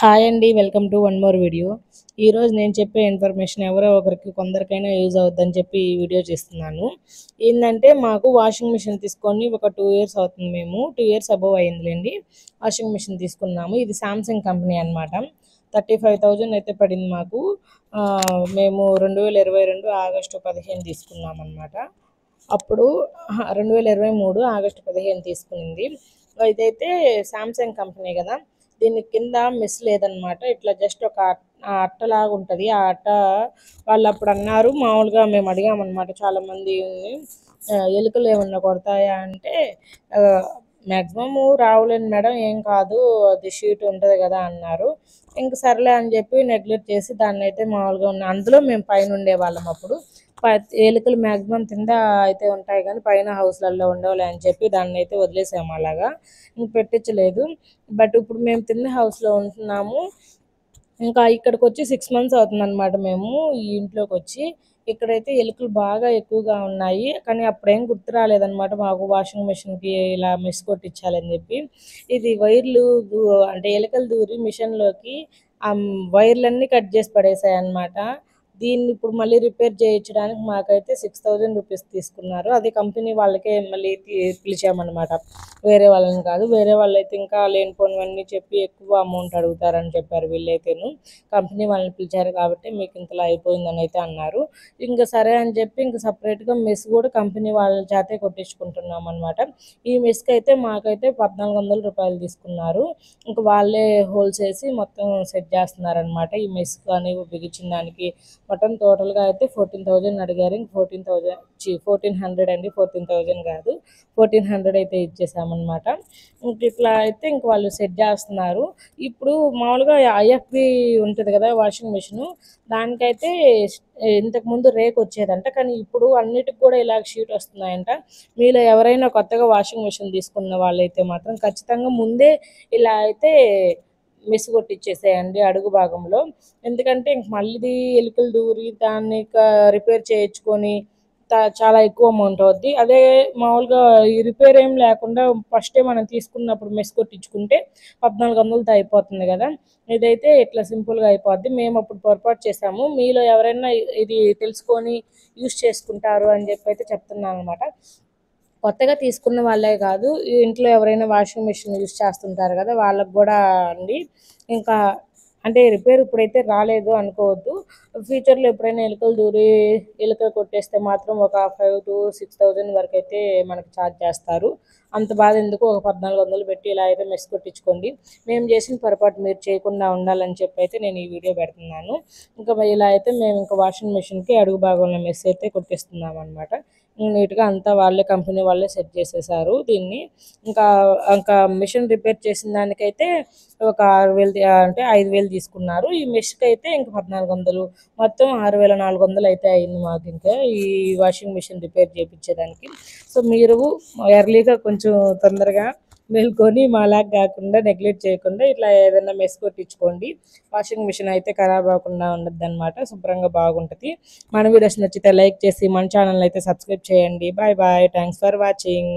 Hi అండి. Welcome to one more video. ఈరోజు నేను చెప్పే ఇన్ఫర్మేషన్ ఎవరో ఒకరికి కొందరికైనా యూజ్ అవుద్దని చెప్పి ఈ వీడియో చేస్తున్నాను. ఏందంటే మాకు వాషింగ్ మిషన్ తీసుకొని ఒక 2 ఇయర్స్ అవుతుంది. మేము 2 ఇయర్స్ అబోవ్ అయిందిలేండి. వాషింగ్ మిషన్ తీసుకున్నాము. ఇది సామ్సంగ్ కంపెనీ అనమాట. 35,000 అయితే పడింది మాకు. మేము 2022 ఆగస్టు 15 తీసుకున్నామన్నమాట. అప్పుడు 2023 ఆగస్టు 15 తీసుకునింది. ఇదైతే సామ్సంగ్ కంపెనీ కదా. దీని కింద మెస్ లేదనమాట. ఇట్లా జస్ట్ ఒక అట్టలాగా ఉంటుంది. ఆ అట్ట వాళ్ళు అప్పుడు అన్నారు, మామూలుగా మేము అడిగామన్నమాట చాలామంది, ఎలుకలు ఏమన్నా కొడతాయా అంటే మ్యాక్సిమము రావులేండి మేడం, ఏం కాదు, అది షీట్ ఉంటుంది కదా అన్నారు. ఇంక సర్లే అని చెప్పి నెగ్లెక్ట్ చేసి దాన్ని అయితే మామూలుగా ఉన్న అందులో మేము పైన ఉండేవాళ్ళం. అప్పుడు ఎలుకలు మ్యాక్సిమం కింద అయితే ఉంటాయి కానీ పైన హౌస్లలో ఉండవులే అని చెప్పి దాన్ని అయితే వదిలేసాము అలాగా, ఇంక పెట్టించలేదు. బట్ ఇప్పుడు మేము తిన్న హౌస్లో ఉంటున్నాము. ఇంకా ఇక్కడికి వచ్చి 6 మంత్స్ అవుతుందన్నమాట మేము ఈ ఇంట్లోకి వచ్చి. ఇక్కడైతే ఎలుకలు బాగా ఎక్కువగా ఉన్నాయి. కానీ అప్పుడేం గుర్తు రాలేదన్నమాట మాకు వాషింగ్ మిషన్కి ఇలా మెస్ కొట్టించాలని చెప్పి. ఇది వైర్లు అంటే ఎలుకలు దూరి మిషన్లోకి ఆ వైర్లన్నీ కట్ చేసి పడేసాయి అన్నమాట. దీన్ని ఇప్పుడు మళ్ళీ రిపేర్ చేయించడానికి మాకైతే 6,000 రూపీస్ తీసుకున్నారు. అది కంపెనీ వాళ్ళకే మళ్ళీ పిలిచామన్నమాట, వేరే వాళ్ళని కాదు. వేరే వాళ్ళైతే ఇంకా లేనిపోనివన్నీ చెప్పి ఎక్కువ అమౌంట్ అడుగుతారని చెప్పారు. వీళ్ళైతేను కంపెనీ వాళ్ళని పిలిచారు కాబట్టి మీకు ఇంతలా అయిపోయిందని అయితే అన్నారు. ఇంకా సరే అని చెప్పి ఇంకా సపరేట్గా మెస్ కూడా కంపెనీ వాళ్ళ చేతే కొట్టించుకుంటున్నాం అనమాట. ఈ మెస్కి అయితే మాకైతే 1,400 రూపాయలు తీసుకున్నారు. ఇంకా వాళ్ళే హోల్స్ వేసి మొత్తం సెట్ చేస్తున్నారనమాట. ఈ మెస్ కానీ బిగించిన దానికి మొత్తం టోటల్గా అయితే 14,000 అడిగారు. ఇంక 1400 అండి, 14,000 కాదు, 1400 అయితే ఇచ్చేసామన్నమాట. ఇంక ఇట్లా అయితే ఇంక వాళ్ళు సెట్ చేస్తున్నారు. ఇప్పుడు మామూలుగా ఐఎఫ్బి ఉంటుంది కదా వాషింగ్ మిషను, దానికైతే ఇంతకుముందు రేక్ వచ్చేదంట. కానీ ఇప్పుడు అన్నిటికి కూడా ఇలా షీట్ వస్తున్నాయంట. మీలో ఎవరైనా కొత్తగా వాషింగ్ మిషన్ తీసుకున్న వాళ్ళైతే మాత్రం ఖచ్చితంగా ముందే ఇలా అయితే మెస్ కొట్టించేసేయండి అడుగు భాగంలో. ఎందుకంటే ఇంక మళ్ళీ ఎలుకలు దూరి దాన్ని రిపేర్ చేయించుకొని చాలా ఎక్కువ అమౌంట్ అవుద్ది. అదే మామూలుగా ఈ రిపేర్ ఏం లేకుండా ఫస్టే మనం తీసుకున్నప్పుడు మెస్ కొట్టించుకుంటే 1,400తో అయిపోతుంది కదా. ఇదైతే ఇట్లా సింపుల్గా అయిపోద్ది. మేము అప్పుడు పొరపాటు చేసాము. మీలో ఎవరైనా ఇది తెలుసుకొని యూస్ చేసుకుంటారు అని చెప్పి అయితే చెప్తున్నాను అనమాట. కొత్తగా తీసుకున్న వాళ్ళే కాదు, ఈ ఇంట్లో ఎవరైనా వాషింగ్ మిషన్ యూస్ చేస్తుంటారు కదా వాళ్ళకు కూడా అండి. ఇంకా అంటే రిపేర్ ఇప్పుడైతే రాలేదు అనుకోవద్దు. ఫ్యూచర్లో ఎప్పుడైనా ఎలుకలు దూరి ఎలుక కొట్టేస్తే మాత్రం ఒక 5,000 to 6,000 వరకు అయితే మనకు ఛార్జ్ చేస్తారు. అంత బాధ ఎందుకు, ఒక 1,400 పెట్టి ఇలా అయితే మెస్ కొట్టించుకోండి. మేము చేసిన పొరపాటు మీరు చేయకుండా ఉండాలని చెప్పి అయితే నేను ఈ వీడియో పెడుతున్నాను. ఇంకా ఇలా అయితే మేము ఇంకా వాషింగ్ మిషన్కి అడుగు భాగంలో మెస్ అయితే కొట్టిస్తున్నాం అనమాట. నీట్గా అంతా వాళ్ళే కంపెనీ వాళ్ళే సెట్ చేసేసారు దీన్ని. ఇంకా ఇంకా మిషన్ రిపేర్ చేసిన దానికైతే ఒక 6,000 అంటే 5,000 తీసుకున్నారు. ఈ మెష్కి అయితే ఇంక 1,400, మొత్తం 6,400 అయితే అయింది మాకు ఇంకా ఈ వాషింగ్ మిషన్ రిపేర్ చేయించేదానికి. సో మీరు ఎర్లీగా కొంచెం తొందరగా మేల్కొని మాలాగా కాకుండా నెగ్లెక్ట్ చేయకుండా ఇట్లా ఏదైనా మెస్ కొట్టించుకోండి. వాషింగ్ మిషన్ అయితే ఖరాబ్ అవ్వకుండా ఉండద్దు అనమాట, శుభ్రంగా బాగుంటుంది. మన వీడియోస్ నచ్చితే లైక్ చేసి మన ఛానల్ అయితే సబ్స్క్రైబ్ చేయండి. Bye bye, thanks for watching.